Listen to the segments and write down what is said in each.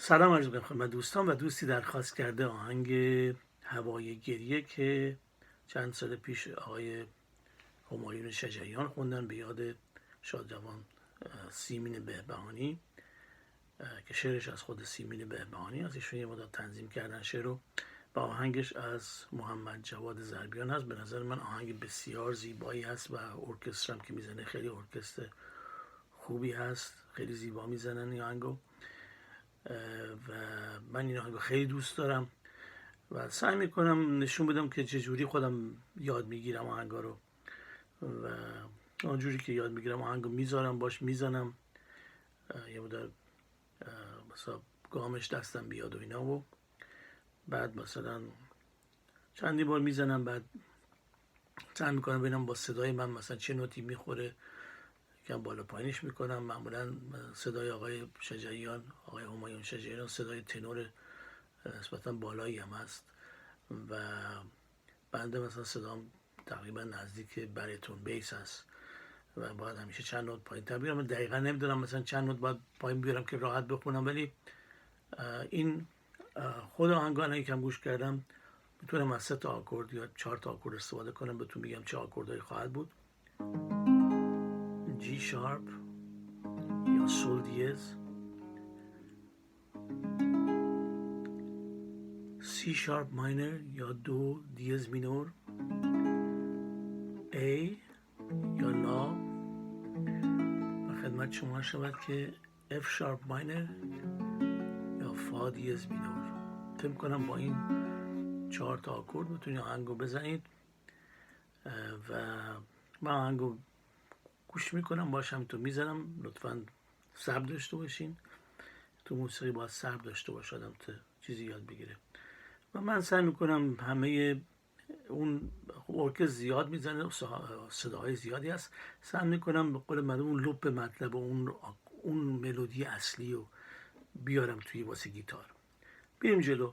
سلام عرض می‌کنم خدمت دوستان و دوستی درخواست کرده آهنگ هوای گریه که چند سال پیش آقای همایون شجریان خوندن به یاد شادروان سیمین بهبهانی که شعرش از خود سیمین بهبهانی از ایشون یه مدت تنظیم کردن شعر رو و آهنگش از محمد جواد ضربیان هست. به نظر من آهنگ بسیار زیبایی هست و ارکسترم که میزنه خیلی ارکستر خوبی هست، خیلی زیبا میزنن این آهنگو و من این آهنگو خیلی دوست دارم و سعی میکنم نشون بدم که چجوری خودم یاد میگیرم آهنگا رو و اونجوری که یاد میگیرم آهنگو میذارم باش میزنم، یه مدار مثلا گامش دستم بیاد و اینا و بعد مثلا چندی بار میزنم، بعد سعی میکنم ببینم با صدای من مثلا چه نوتی میخوره، یکم بالا پایینش میکنم. معمولا صدای آقای شجریان، آقای همایون شجریان صدای تنور نسبتا بالایی هم هست و بنده مثلا صدام تقریبا نزدیک بریتون بیس هست و باید همیشه چند نوت پایین تر بیارم. دقیقا نمیدونم مثلا چند نوت باید پایین بیارم که راحت بخونم، ولی این خود آهنگان یکم گوش کردم میتونم از 3 تا آکورد یا 4 تا آکورد استفاده کنم، بهتون میگم چه آکوردهایی خواهد بود. جی شارپ یا سول دیز، سی شارپ ماینر یا دو دیز مینور، ای یا لا و خدمت شما شود که اف شارپ ماینر یا فا دیز مینور. فکر کنم با این 4 تا آکورد بتونید آهنگو بزنید و من آهنگو گوش میکنم باشم تو میزنم. لطفا صبر داشته باشین، تو موسیقی باید صبر داشته باشه آدم تا چیزی یاد بگیره و من سعی میکنم همه اون ارکستر زیاد میزنه، صداهای زیادی هست، سعی میکنم به قول معلوم اون لوپ مطلب و اون ملودی اصلی رو بیارم توی واسه گیتار. بریم جلو.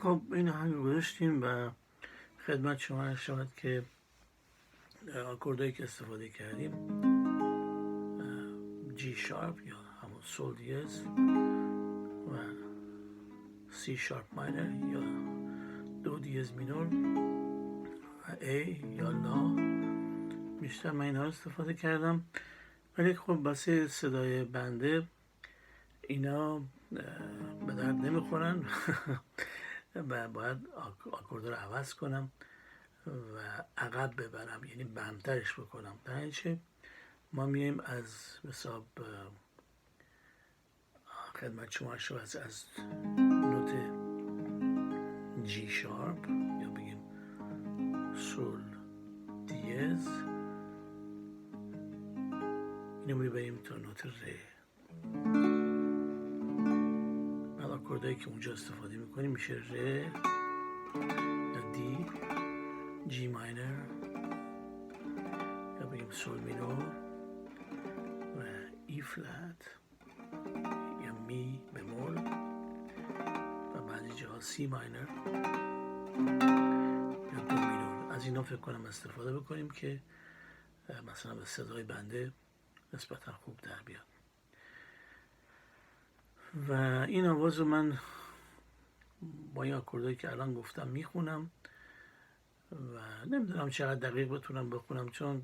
خب این آهنگ رو گذاشتیم و خدمت شما عرض شود که آکوردهایی که استفاده کردیم جی شارپ یا همون سول دیز و سی شارپ ماینر یا دو دیز مینور و ای یا لا. بیشتر من اینها رو استفاده کردم، ولی خب واسه صدای بنده اینا به درد نمیخورن و باید آکورد رو عوض کنم و عقب ببرم، یعنی بمترش بکنم. درنچه ما میایم از حساب خدمت شما شو از نوت جی شارپ یا بگیم سول دیز اینو میبریم تا نوت ره. بعد آکوردهایی که اونجا استفاده میکنیم میشه ره یا دی، جی ماینر یا بگیم سول مینور و ای فلت یا می بمول و بعضی جاها سی ماینر یا دو مینور. از اینا فکر کنم استفاده بکنیم که مثلا به صدای بنده نسبتا خوب در بیاد. و این آواز رو من با این آکوردهایی که الان گفتم میخونم و نمیدونم چقدر دقیق بتونم بخونم، چون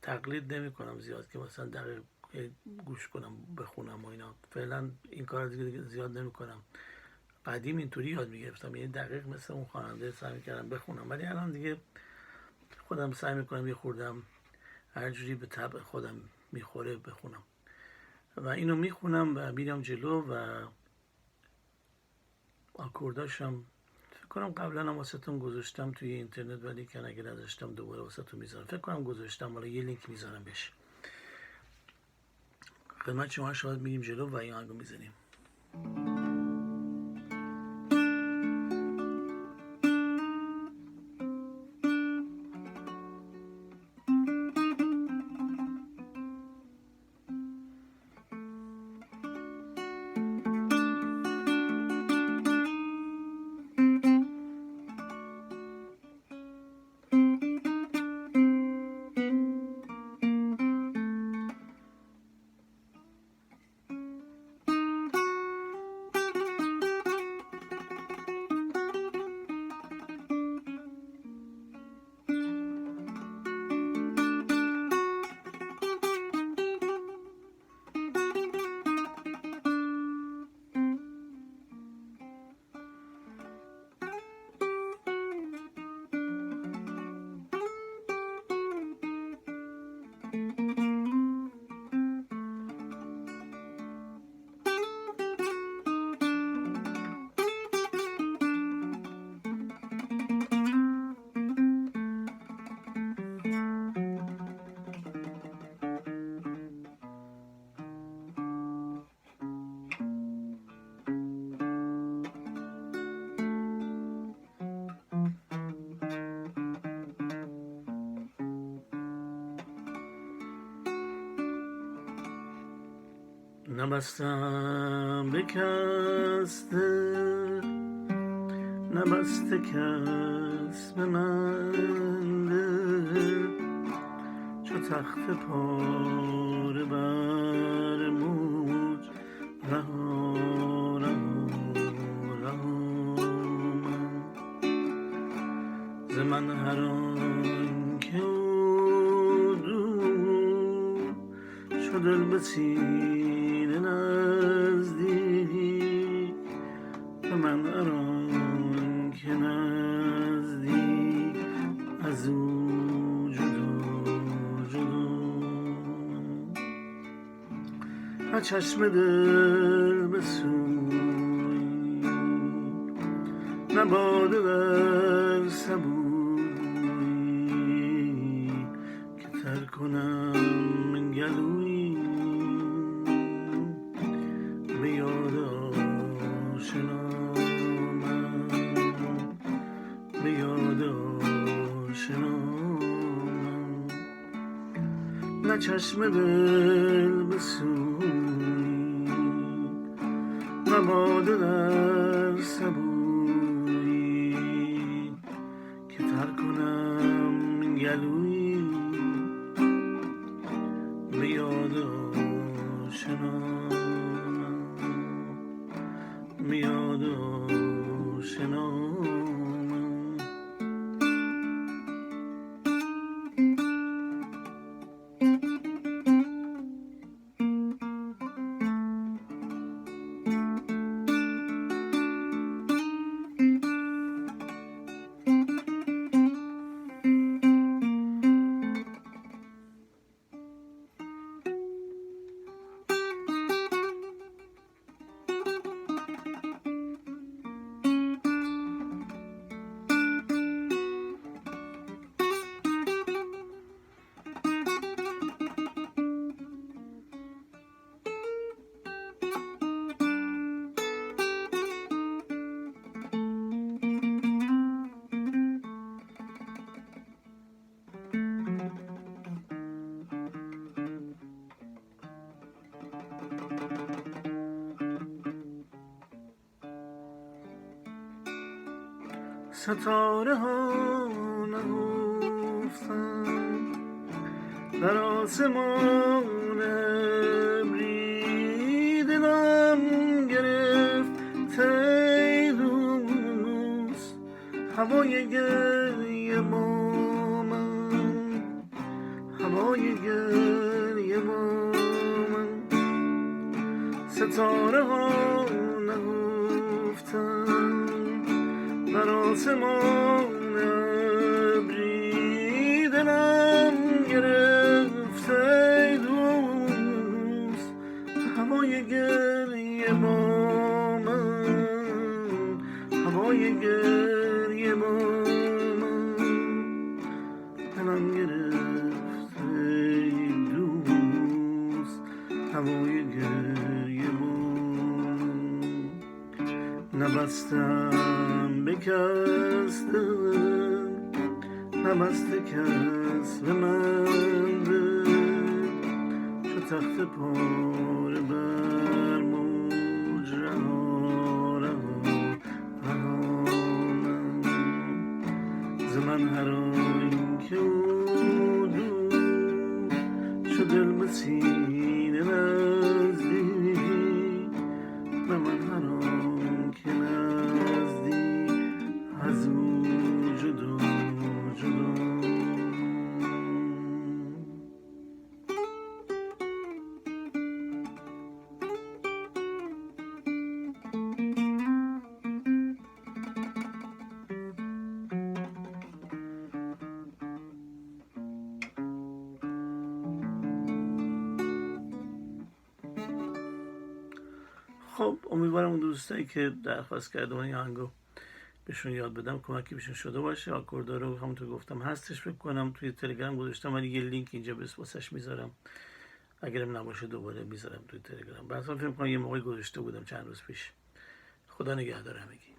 تقلید نمی کنم زیاد که مثلا دقیق گوش کنم بخونم و اینا. فعلا این کار دیگه زیاد نمی کنم. قدیم اینطوری یاد میگرفتم، یعنی دقیق مثل اون خواننده سعی میکردم بخونم، ولی الان دیگه خودم سعی میکنم یه خوردم هر جوری به طبع خودم میخوره بخونم و اینو میخونم و میرم جلو. و آکورداشم فکر کنم قبلا هم واسهتون گذاشتم توی اینترنت، ولی که اگه نداشتم دوباره واسهتون میذارم. فکر کنم گذاشتم، حالا یه لینک میذارم بهش. خدمت شما شاید میریم جلو و این آهنگو میزنیم. نبستم به کس دل، نبسته کس به من دل، چو تخت پاره بر موج رها من ز من هر آن که او دور چو دل به سینه نزدیک، به من هر آن که نزدیک از او جدا نه چشم دل بسوی، نه باده در سبوی که تر کنم گلوی به یاد آشنا من، به یاد آشنا من. نه چشم دل بسوی، نه باده در سبوی میاد آشنامم. ستاره ها نهفتند در آسمان ابری، دلم گرفت ای دوست هوای گریه با من، هوای گریه با من. ستاره ها نهفتند در آسمان ابری، دلم گرفت ای دوست هوای گریه با من، هوای گریه با من. دلم گرفت ای دوست هوای گریه با من. نبستم به کس دل، نبسته کس به من دل، چو تخت پاره بر موج رها رها رهانم. ز من هر آن که او دور، چو دل به سینه نزدیک، به من هر آن که نزدیک از او جدا جدا. خب امیدوارم اون دوستایی که درخواست کرده من این آهنگو بهشون یاد بدم کمکی بهشون شده باشه. آکوردا رو همونطور گفتم هستش، فکر کنم توی تلگرام گذاشتم، ولی یه لینک اینجا واسش میذارم، اگرم نباشه دوباره میذارم توی تلگرام. بعضا فکر کنم یه موقعی گذاشته بودم چند روز پیش. خدا نگهدار همگی.